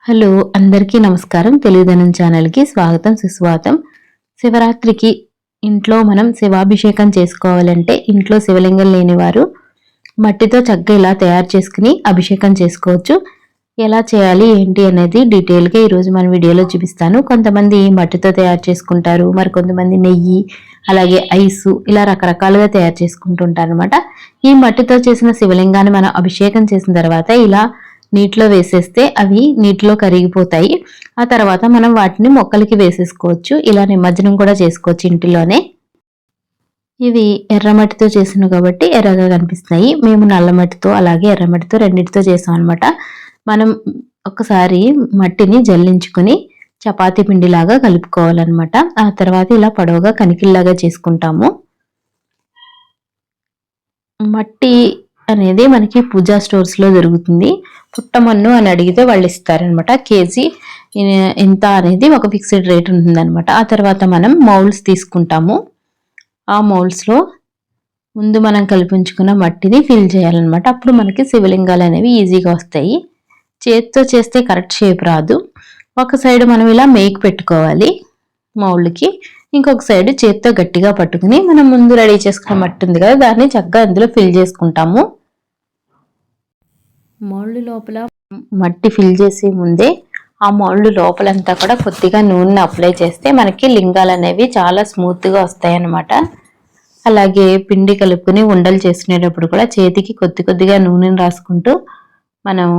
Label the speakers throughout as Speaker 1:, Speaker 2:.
Speaker 1: Hello అందరికీ నమస్కారం. తెలుగుదనం ఛానల్కి స్వాగతం సుస్వాగతం. శివరాత్రికి ఇంట్లో మనం శివాభిషేకం చేసుకోవాలంటే ఇంట్లో శివలింగం లేనివారు మట్టితో చక్కగా ఇలా తయారు చేసుకుని అభిషేకం చేసుకోవచ్చు. ఎలా చేయాలి ఏంటి అనేది డీటెయిల్గా ఈరోజు మన వీడియోలో చూపిస్తాను. కొంతమంది మట్టితో తయారు చేసుకుంటారు, మరి కొంతమంది నెయ్యి అలాగే ఐసు ఇలా రకరకాలుగా తయారు చేసుకుంటుంటారు అనమాట. ఈ మట్టితో చేసిన శివలింగాన్ని మనం అభిషేకం చేసిన తర్వాత ఇలా నీటిలో వేసేస్తే అవి నీటిలో కరిగిపోతాయి. ఆ తర్వాత మనం వాటిని మొక్కలకి వేసేసుకోవచ్చు. ఇలా నిమజ్జనం కూడా చేసుకోవచ్చు ఇంటిలోనే. ఇవి ఎర్రమట్టితో చేసినవి కాబట్టి ఎర్రగా కనిపిస్తున్నాయి. మేము నల్లమట్టితో అలాగే ఎర్రమట్టితో రెండింటితో చేసాం అనమాట. మనం ఒకసారి మట్టిని జల్లించుకొని చపాతీ పిండిలాగా కలుపుకోవాలన్నమాట. ఆ తర్వాత ఇలా పొడవుగా కనికిల్లాగా చేసుకుంటాము. మట్టి అనేది మనకి పూజా స్టోర్స్లో దొరుకుతుంది. పుట్టమన్ను అని అడిగితే వాళ్ళు ఇస్తారనమాట. కేజీ ఎంత అనేది ఒక ఫిక్స్డ్ రేట్ ఉంటుందన్నమాట. ఆ తర్వాత మనం మౌల్డ్స్ తీసుకుంటాము. ఆ మౌల్డ్స్లో ముందు మనం కల్పించుకున్న మట్టిని ఫిల్ చేయాలన్నమాట. అప్పుడు మనకి శివలింగాలు అనేవి ఈజీగా వస్తాయి. చేతితో చేస్తే కరెక్ట్ షేప్ రాదు. ఒక సైడ్ మనం ఇలా మేక్ పెట్టుకోవాలి మౌల్డ్కి, ఇంకొక సైడ్ చేతితో గట్టిగా పట్టుకుని మనం ముందు రెడీ చేసుకున్న మట్టి ఉంది కదా దాన్ని చక్కగా అందులో ఫిల్ చేసుకుంటాము. మౌల్డ్ లోపల మట్టి ఫిల్ చేసే ముందే ఆ మౌల్డ్ లోపలంతా కూడా కొద్దిగా నూనె అప్లై చేస్తే మనకి లింగాలు అనేవి చాలా స్మూత్గా వస్తాయి అన్నమాట. అలాగే పిండి కలుపుకుని ఉండలు చేసుకునేటప్పుడు కూడా చేతికి కొద్దిగా నూనెను రాసుకుంటూ మనం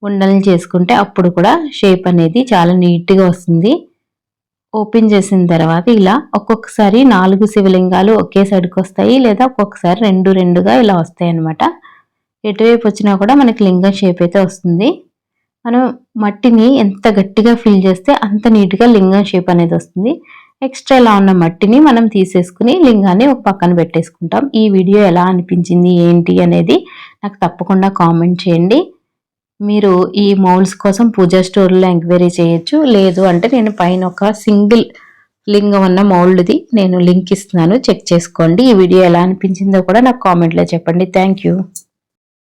Speaker 1: ఉండలు చేసుకుంటే అప్పుడు కూడా షేప్ అనేది చాలా నీట్గా వస్తుంది. ఓపెన్ చేసిన తర్వాత ఇలా ఒక్కొక్కసారి 4 శివలింగాలు ఒకే సైడ్కి వస్తాయి, లేదా ఒక్కొక్కసారి 2 ఇలా వస్తాయి అన్నమాట. ఎటువైపు వచ్చినా కూడా మనకి లింగం షేప్ అయితే వస్తుంది. మనం మట్టిని ఎంత గట్టిగా ఫిల్ చేస్తే అంత నీట్గా లింగం షేప్ అనేది వస్తుంది. ఎక్స్ట్రా ఇలా ఉన్న మట్టిని మనం తీసేసుకుని లింగాన్ని ఒక పక్కన పెట్టేసుకుంటాం. ఈ వీడియో ఎలా అనిపించింది ఏంటి అనేది నాకు తప్పకుండా కామెంట్ చేయండి. మీరు ఈ మౌల్డ్స్ కోసం పూజా స్టోర్లో ఎంక్వైరీ చేయొచ్చు. లేదు అంటే నేను పైన ఒక సింగిల్ లింగం ఉన్న మౌల్డ్ది నేను లింక్ ఇస్తున్నాను, చెక్ చేసుకోండి. ఈ వీడియో ఎలా అనిపించిందో కూడా నాకు కామెంట్లో చెప్పండి. Thank you.